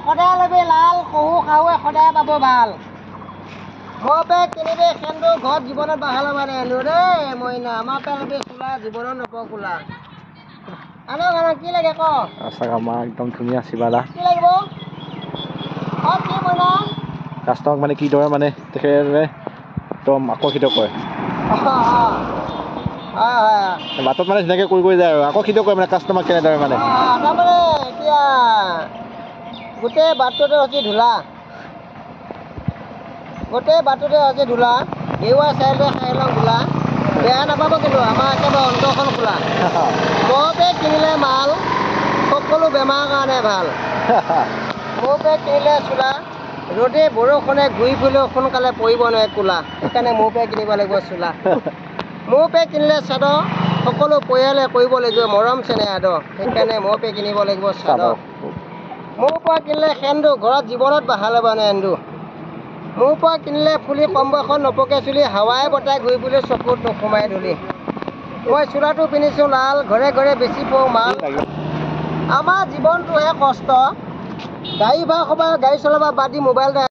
সদায় ল'বি লাল শহু শাহুৱে সদায় পাব ভাল মোৰ পে কিনিবি সেন্দু ঘৰত জীৱনত বাহাল মানে এনো দেই মইনা আমাৰ পে ল'বি চোলা জীৱনত নপওঁ কোলা আনক কি লাগে ক মা একদম ধুনীয়া চিবালা কি লাগিব কি মইনা কাষ্টমাৰক মানে কিদৰে মানে তেখেতে একদম আকৰ্ষিত কৰে বাটত মানে ধুনীয়াকৈ কৰি যায় আৰু আকৰ্ষিত কৰে মানে কাষ্টমাৰক কেনেদৰে মানে তাৰমানে এতিয়া গোটেই বাটটোতে হৈছে ধূলা গোটেই বাটটোতে হৈছে ধূলা এৱা চাইডে খাই লওঁ ধূলা বেয়া নাপাব কিন্তু আমাৰ একেবাৰে অন্তৰখন খোলা মোৰ পে কিনিলে মাল সকলো বেমাৰৰ কাৰণে ভাল মোৰ পে কিনিলে চোলা ৰ'দে বৰষুণে ঘূৰি ফুৰিলেও সোনকালে পৰিব নোৱাৰে কোলা সেইকাৰণে মোৰ পে কিনিব লাগিব চোলা মোৰ পে কিনিলে চাদৰ সকলো পৰিয়ালে কৰিব লাগিব মৰম চেনেহ আদৰ সেইকাৰণে মোৰ পে কিনিব লাগিব চাদৰ মোৰ পৰা কিনিলে সেন্দু ঘৰত জীৱনত বাহাল মানে এন্দু মোৰ পৰা কিনিলে ফুলি কম বয়সত নপকে চুলি হাৱাই বতাই ঘূৰি ফুলি চকুত নোসোমাই ধূলি মই চোলাটো পিন্ধিছোঁ লাল ঘৰে ঘৰে বেছি পওঁ মাল আমাৰ জীৱনটোহে কষ্ট গাড়ী ভাড়া সবাই গাড়ী চলাব বাদ দি মোবাইল